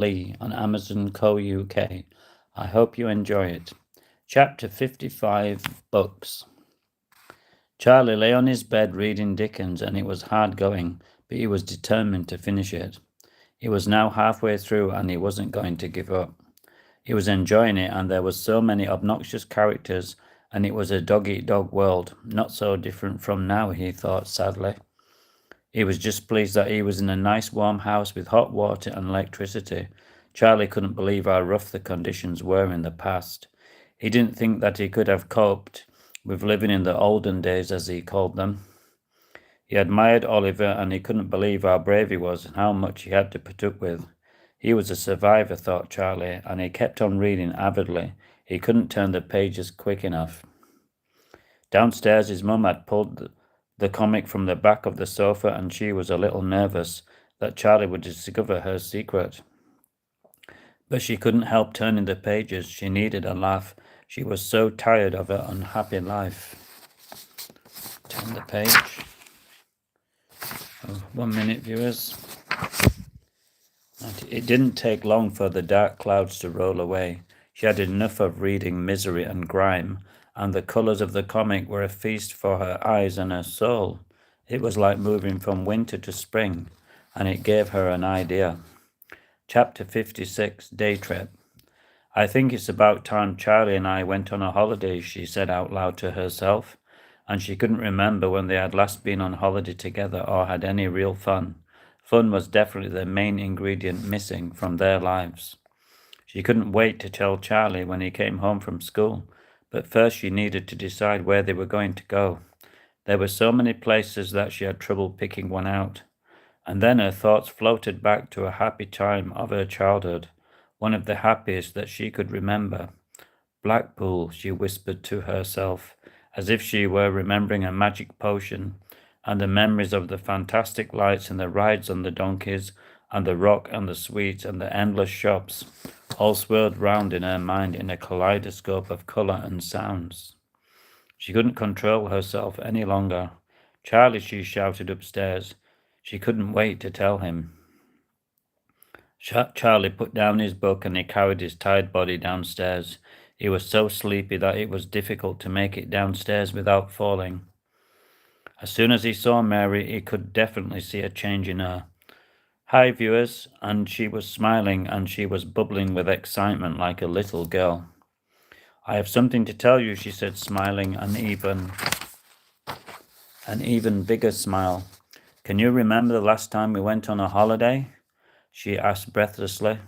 Lee on Amazon Co. UK. I hope you enjoy it. Chapter 55 Books. Charlie lay on his bed reading Dickens, and it was hard going, but he was determined to finish it. He was now halfway through, and he wasn't going to give up. He was enjoying it, and there were so many obnoxious characters, and it was a dog-eat-dog world, not so different from now, he thought sadly. He was just pleased that he was in a nice warm house with hot water and electricity. Charlie couldn't believe how rough the conditions were in the past. He didn't think that he could have coped with living in the olden days, as he called them. He admired Oliver, and he couldn't believe how brave he was and how much he had to put up with. He was a survivor, thought Charlie, and he kept on reading avidly. He couldn't turn the pages quick enough. Downstairs, his mum had pulled the comic from the back of the sofa, and she was a little nervous that Charlie would discover her secret. But she couldn't help turning the pages. She needed a laugh. She was so tired of her unhappy life. Turn the page. Oh, 1 minute, viewers. It didn't take long for the dark clouds to roll away. She had enough of reading misery and grime, and the colours of the comic were a feast for her eyes and her soul. It was like moving from winter to spring, and it gave her an idea. Chapter 56, Day Trip. I think it's about time Charlie and I went on a holiday, she said out loud to herself, and she couldn't remember when they had last been on holiday together or had any real fun. Fun was definitely the main ingredient missing from their lives. She couldn't wait to tell Charlie when he came home from school, but first she needed to decide where they were going to go. There were so many places that she had trouble picking one out. And then her thoughts floated back to a happy time of her childhood, one of the happiest that she could remember. Blackpool, she whispered to herself, as if she were remembering a magic potion, and the memories of the fantastic lights and the rides on the donkeys, and the rock and the sweets and the endless shops, all swirled round in her mind in a kaleidoscope of colour and sounds. She couldn't control herself any longer. Charlie, she shouted upstairs. She couldn't wait to tell him. Charlie put down his book and he carried his tired body downstairs. He was so sleepy that it was difficult to make it downstairs without falling. As soon as he saw Mary, he could definitely see a change in her. Hi, viewers, and she was smiling and she was bubbling with excitement like a little girl. I have something to tell you, she said, smiling an even bigger smile. Can you remember the last time we went on a holiday? She asked breathlessly.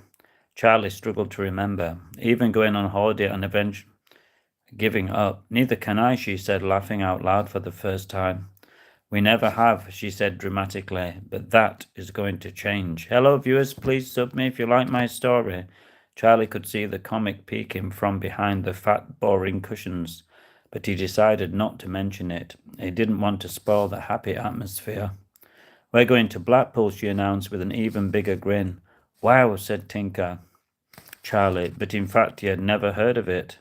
Charlie struggled to remember, even going on holiday and eventually giving up. Neither can I, she said, laughing out loud for the first time. We never have, she said dramatically, but that is going to change. Hello, viewers, please sub me if you like my story. Charlie could see the comic peeking from behind the fat, boring cushions, but he decided not to mention it. He didn't want to spoil the happy atmosphere. We're going to Blackpool, she announced with an even bigger grin. Wow, said Tinker. Charlie, but in fact he had never heard of it.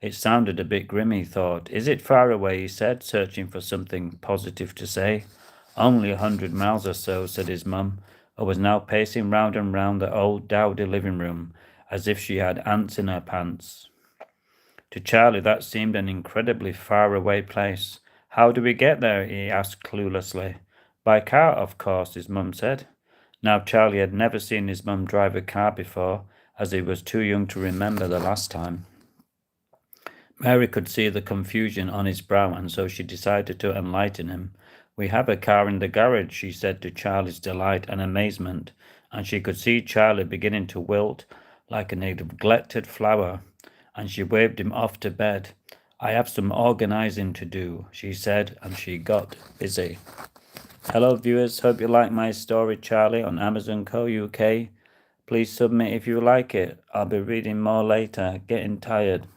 It sounded a bit grim, he thought. Is it far away, he said, searching for something positive to say. Only 100 miles or so, said his mum, who was now pacing round and round the old dowdy living room, as if she had ants in her pants. To Charlie that seemed an incredibly far-away place. How do we get there, he asked cluelessly. By car, of course, his mum said. Now Charlie had never seen his mum drive a car before, as he was too young to remember the last time. Mary could see the confusion on his brow, and so she decided to enlighten him. We have a car in the garage, she said to Charlie's delight and amazement, and she could see Charlie beginning to wilt like a neglected flower, and she waved him off to bed. I have some organizing to do, she said, and she got busy. Hello, viewers. Hope you like my story, Charlie, on Amazon Co. UK. Please submit if you like it. I'll be reading more later. Getting tired.